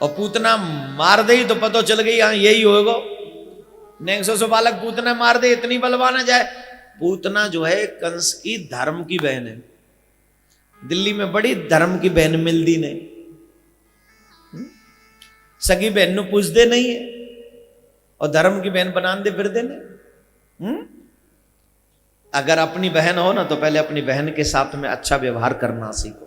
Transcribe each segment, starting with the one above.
और पूतना मार दे तो पता चल गई हाँ यही होगा। 900 बालक पूतना मार दे, इतनी बलवाना जाए। पूतना जो है कंस की धर्म की बहन है। दिल्ली में बड़ी धर्म की बहन मिलती नहीं, सगी बहन पूछते नहीं है और धर्म की बहन बना दे फिर देने। अगर अपनी बहन हो ना तो पहले अपनी बहन के साथ में अच्छा व्यवहार करना सीखो।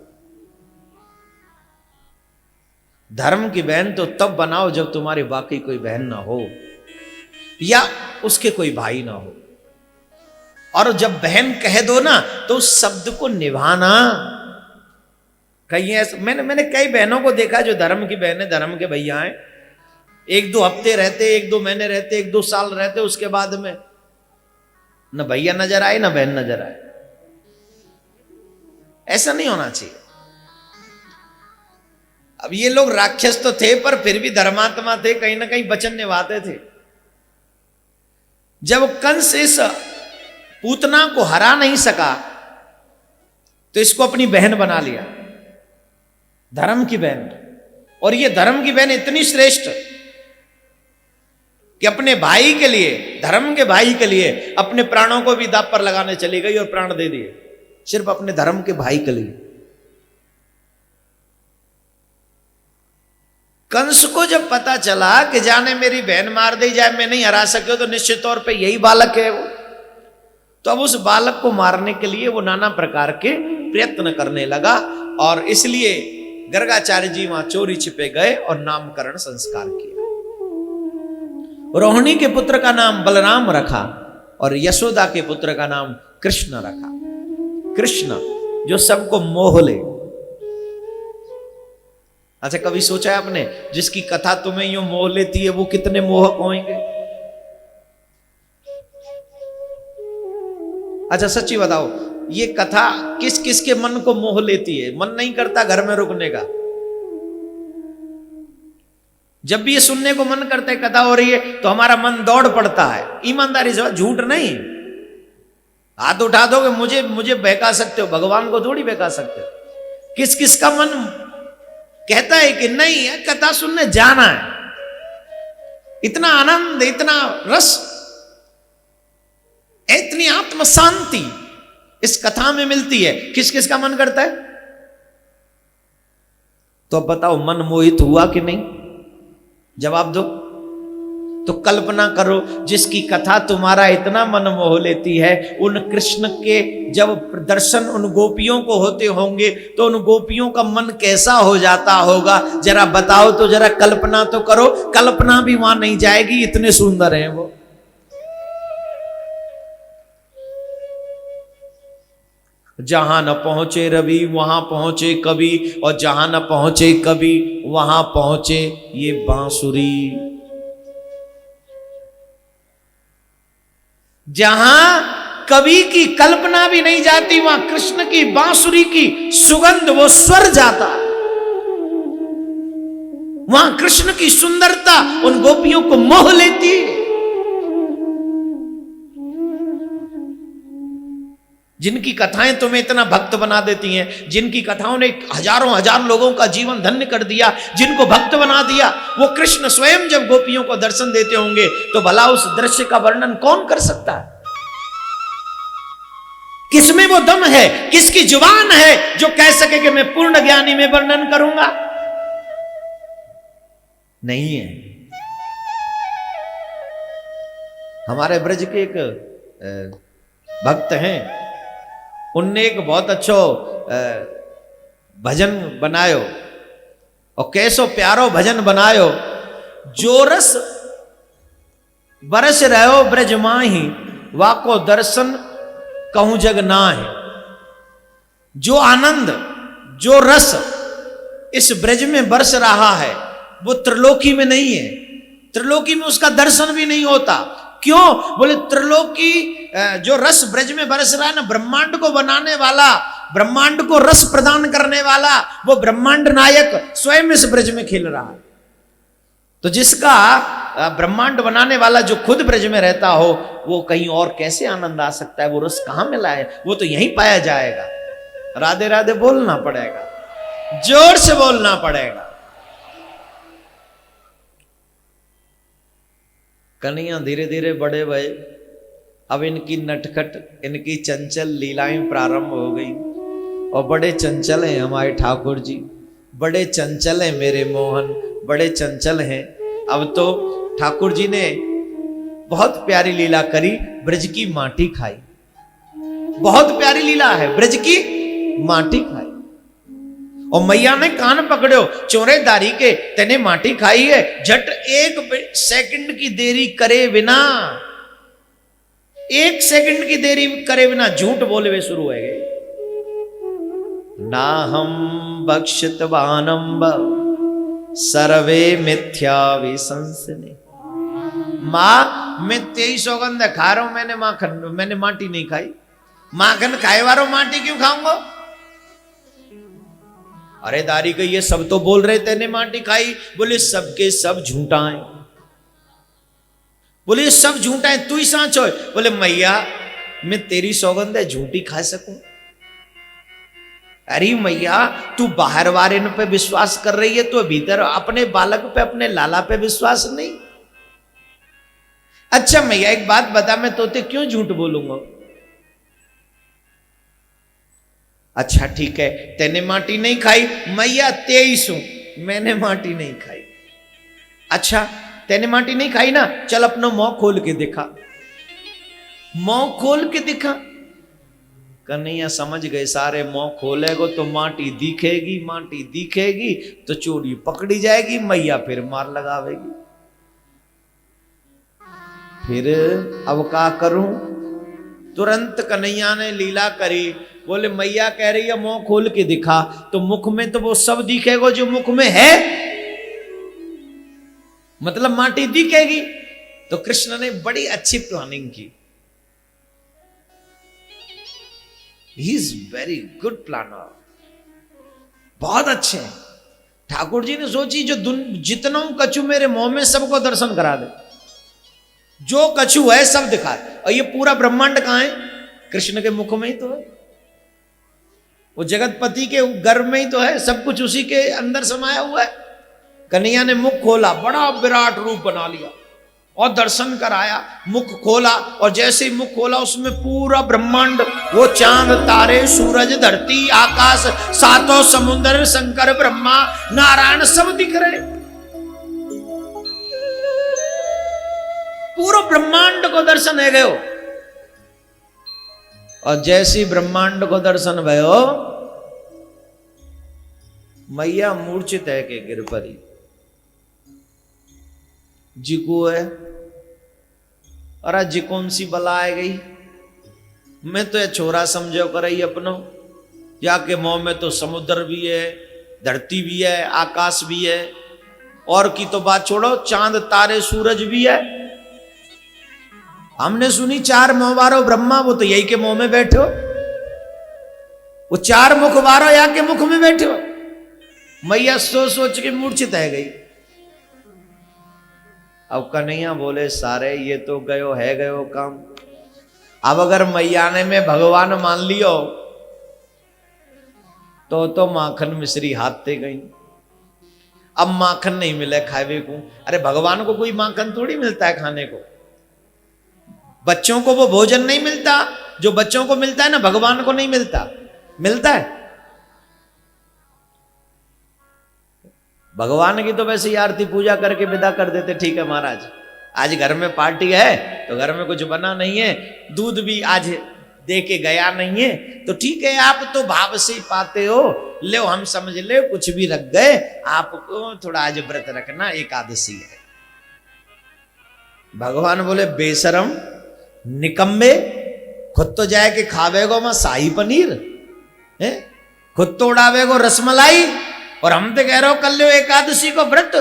धर्म की बहन तो तब बनाओ जब तुम्हारी बाकी कोई बहन ना हो या उसके कोई भाई ना हो। और जब बहन कह दो ना तो उस शब्द को निभाना। कहीं ऐसा मैंने कई बहनों को देखा जो धर्म की बहन है, धर्म के भैया हैं, 1-2 हफ्ते रहते, 1-2 महीने रहते, 1-2 साल रहते, उसके बाद में न भैया नजर आए न बहन नजर आए। ऐसा नहीं होना चाहिए। अब ये लोग राक्षस तो थे पर फिर भी धर्मात्मा थे, कहीं ना कहीं वचन निभाते थे। जब कंस इस पूतना को हरा नहीं सका तो इसको अपनी बहन बना लिया, धर्म की बहन। और ये धर्म की बहन इतनी श्रेष्ठ कि अपने भाई के लिए, धर्म के भाई के लिए अपने प्राणों को भी दांव पर लगाने चली गई और प्राण दे दिए, सिर्फ अपने धर्म के भाई के लिए। कंस को जब पता चला कि जाने मेरी बहन मार दी जाए, मैं नहीं हरा सके तो निश्चित तौर पे यही बालक है वो, तो अब उस बालक को मारने के लिए वो नाना प्रकार के प्रयत्न करने लगा। और इसलिए गर्गाचार्य जी वहां चोरी छिपे गए और नामकरण संस्कार किया। रोहिणी के पुत्र का नाम बलराम रखा और यशोदा के पुत्र का नाम कृष्ण रखा। कृष्ण जो सबको मोह ले। अच्छा, कभी सोचा है आपने जिसकी कथा तुम्हें यूं मोह लेती है वो कितने मोहक होंगे? अच्छा सच्ची बताओ, ये कथा किस किस के मन को मोह लेती है? मन नहीं करता घर में रुकने का। जब भी ये सुनने को मन करता है कथा हो रही है तो हमारा मन दौड़ पड़ता है। ईमानदारी से, झूठ नहीं। हाथ उठा दोगे मुझे बहका सकते हो, भगवान को थोड़ी बहका सकते हो। किस किस का मन कहता है कि नहीं है कथा सुनने जाना है। इतना आनंद, इतना रस, इतनी आत्म शांति इस कथा में मिलती है। किस किस का मन करता है? तो अब बताओ मन मोहित हुआ कि नहीं? जवाब दो। तो कल्पना करो जिसकी कथा तुम्हारा इतना मन मोह लेती है, उन कृष्ण के जब दर्शन उन गोपियों को होते होंगे तो उन गोपियों का मन कैसा हो जाता होगा? जरा बताओ तो, जरा कल्पना तो करो। कल्पना भी वहां नहीं जाएगी, इतने सुंदर हैं वो। जहां न पहुंचे रवि वहां पहुंचे कवि, और जहां न पहुंचे कवि वहां पहुंचे ये बांसुरी। जहां कवि की कल्पना भी नहीं जाती वहां कृष्ण की बांसुरी की सुगंध, वो स्वर जाता। वहां कृष्ण की सुंदरता उन गोपियों को मोह लेती है। जिनकी कथाएं तुम्हें इतना भक्त बना देती हैं, जिनकी कथाओं ने हजारों हजार लोगों का जीवन धन्य कर दिया, जिनको भक्त बना दिया, वो कृष्ण स्वयं जब गोपियों को दर्शन देते होंगे तो भला उस दृश्य का वर्णन कौन कर सकता है? किसमें वो दम है, किसकी जुबान है जो कह सके कि मैं पूर्ण ज्ञानी में वर्णन करूंगा? नहीं है। हमारे ब्रज के एक भक्त हैं, उनने एक बहुत अच्छो भजन बनायो और कैसो प्यारो भजन बनायो। जो रस बरस रहो ब्रज माही, वाको दर्शन कहूं जग नाहि। जो आनंद, जो रस इस ब्रज में बरस रहा है वो त्रिलोकी में नहीं है। त्रिलोकी में उसका दर्शन भी नहीं होता। क्यों? बोले त्रिलोकी जो रस ब्रज में बरस रहा है ना, ब्रह्मांड को बनाने वाला, ब्रह्मांड को रस प्रदान करने वाला वो ब्रह्मांड नायक स्वयं इस ब्रज में खेल रहा है। तो जिसका ब्रह्मांड बनाने वाला जो खुद ब्रज में रहता हो, वो कहीं और कैसे आनंद आ सकता है? वो रस कहां मिला है? वो तो यहीं पाया जाएगा। राधे राधे बोलना पड़ेगा, जोर से बोलना पड़ेगा। कन्हैया धीरे धीरे बड़े भये। अब इनकी नटखट, इनकी चंचल लीलाएं प्रारंभ हो गई। और बड़े चंचल हैं हमारे ठाकुर जी, बड़े चंचल हैं मेरे मोहन, बड़े चंचल हैं। अब तो ठाकुर जी ने बहुत प्यारी लीला करी, ब्रज की माटी खाई। बहुत प्यारी लीला है, ब्रज की माटी खाई। और मैया ने कान पकड़ो, चोरेदारी के तेने माटी खाई है। झट एक सेकंड की देरी करे बिना, एक सेकंड की देरी करे बिना झूठ बोले हुए शुरू हो गए। ना हम भक्षितवानम सर्वे मिथ्या विसंसने। मां मैं 23 सौगंध खा रहा हूं, मैंने माटी नहीं खाई। माखन खाए वारो माटी क्यों खाऊंगा? अरे दारी के ये सब तो बोल रहे तेने माटी खाई। बोले सबके सब झूठा है। बोले सब झूठा है, तू ही सांच हो। बोले मैया मैं तेरी सौगंध है झूठी खा सकूं? अरे मैया तू बाहर वाले पे विश्वास कर रही है, तो भीतर अपने बालक पे, अपने लाला पे विश्वास नहीं। अच्छा मैया एक बात बता, मैं तोते क्यों झूठ बोलूंगा? अच्छा ठीक है, तेने माटी नहीं खाई। मैया 23 हूं, मैंने माटी नहीं खाई। अच्छा तेने माटी नहीं खाई ना, चल अपना मुंह खोल के दिखा। मुंह खोल के दिखा। कन्हैया समझ गए सारे, मुंह खोलेगो तो माटी दिखेगी, माटी दिखेगी तो चोरी पकड़ी जाएगी, मैया फिर मार लगावेगी। फिर अब क्या करूं? तुरंत कन्हैया ने लीला करी। बोले मैया कह रही है मुंह खोल के दिखा, तो मुख में तो वो सब दिखेगा जो मुख में है, मतलब माटी दिखेगी। तो कृष्ण ने बड़ी अच्छी प्लानिंग की। He is very good planner, बहुत अच्छे हैं। ठाकुर जी ने सोची जो जितना कछु मेरे मुंह में सबको दर्शन करा दे, जो कछु है सब दिखा दे। और ये पूरा ब्रह्मांड कहां है? कृष्ण के मुख में ही तो है। वो जगतपति के गर्भ में ही तो है, सब कुछ उसी के अंदर समाया हुआ है। कन्हैया ने मुख खोला, बड़ा विराट रूप बना लिया और दर्शन कराया। मुख खोला और जैसे ही मुख खोला उसमें पूरा ब्रह्मांड, वो चांद तारे सूरज धरती आकाश सातों समुद्र शंकर ब्रह्मा नारायण सब दिख रहे। पूरा ब्रह्मांड को दर्शन है गयो। और जैसी ब्रह्मांड को दर्शन भयो, मैया मूर्छित है के गिर पड़ी। जी को है, अरे जी कौन सी बला आ गई? मैं तो ये छोरा समझो कर रही अपनो, जाके मुंह में तो समुद्र भी है, धरती भी है, आकाश भी है, और की तो बात छोड़ो, चांद तारे सूरज भी है। हमने सुनी 4 मुंह वारो ब्रह्मा, वो तो यही के मुंह में बैठे हो। वो 4 मुख वारो या के मुख में बैठे हो। मैया सोच सोच के मूर्छित है गई। अब कन्हैया बोले सारे ये तो गयो है गयो काम। अब अगर मैया ने में भगवान मान लियो तो माखन मिश्री हाथते गई। अब माखन नहीं मिले खावे को। अरे भगवान को कोई माखन थोड़ी मिलता है खाने को। बच्चों को वो भोजन नहीं मिलता जो बच्चों को मिलता है ना, भगवान को नहीं मिलता। मिलता है भगवान की तो वैसे ही आरती पूजा करके विदा कर देते। ठीक है महाराज, आज घर में पार्टी है तो घर में कुछ बना नहीं है, दूध भी आज दे के गया नहीं है, तो ठीक है आप तो भाव से ही पाते हो, ले हम समझ ले कुछ भी रख गए, आपको थोड़ा आज व्रत रखना, एकादशी है। भगवान बोले बेशरम निकम्मे, खुद तो जाए के खावेगो मैं शाही पनीर है, खुद तो उड़ावेगो रसमलाई, और हम तो कह रहे हो कल लो एकादशी को व्रत।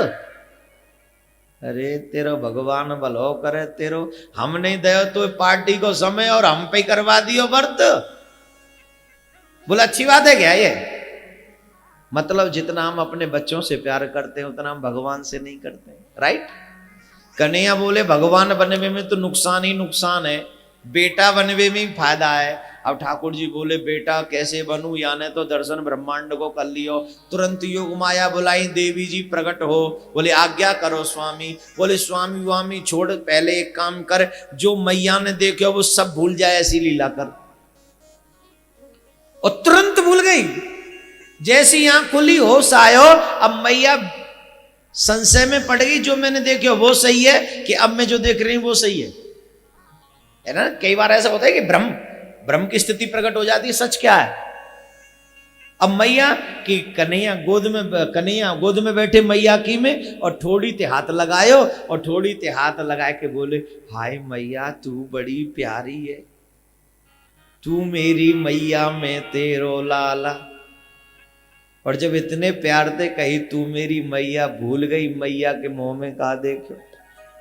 अरे तेरो भगवान भलो करे तेरो, हम नहीं दे तो पार्टी को समय और हम पे करवा दियो व्रत। बोला अच्छी बात है क्या ये? मतलब जितना हम अपने बच्चों से प्यार करते हैं उतना हम भगवान से नहीं करते, राइट? कन्हैया बोले भगवान बनने में तो नुकसान ही नुकसान है, बेटा बनने में भी फायदा है। अब ठाकुर जी बोले बेटा कैसे बनूं, याने तो दर्शन ब्रह्मांड को कर लियो। तुरंत योग माया बुलाई, देवी जी प्रकट हो, बोले आज्ञा करो स्वामी। बोले स्वामी वामी छोड़, पहले एक काम कर, जो मैया ने देखो वो सब भूल जाए ऐसी लीला कर। और तुरंत भूल गई, जैसी आंख खुली होश आयो। अब मैया संशय में पड़ गई, जो मैंने देखो वो सही है कि अब मैं जो देख रही हूं वो सही है ना। कई बार ऐसा होता है कि ब्रह्म की स्थिति प्रकट हो जाती है, सच क्या है। अब मैया की कन्हैया गोद में बैठे मैया की में, और थोड़ी ते हाथ लगायो, और थोड़ी ते हाथ लगा के बोले हाय मैया तू बड़ी प्यारी है, तू मेरी मैया मैं तेरो लाला। और जब इतने प्यार से कही तू मेरी मैया, भूल गई मैया के मुंह में कहा देखो,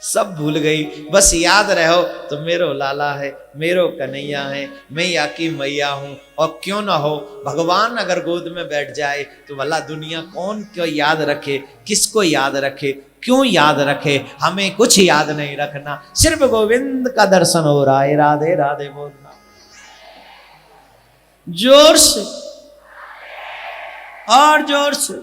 सब भूल गई। बस याद रहो तो मेरो लाला है, मेरो कन्हैया है, मैं या की मैया हूं। और क्यों ना हो, भगवान अगर गोद में बैठ जाए तो भला दुनिया कौन क्यों याद रखे, किसको याद रखे, क्यों याद रखे। हमें कुछ याद नहीं रखना, सिर्फ गोविंद का दर्शन हो रहा है। राधे राधे बोलना जोर से और जोर से।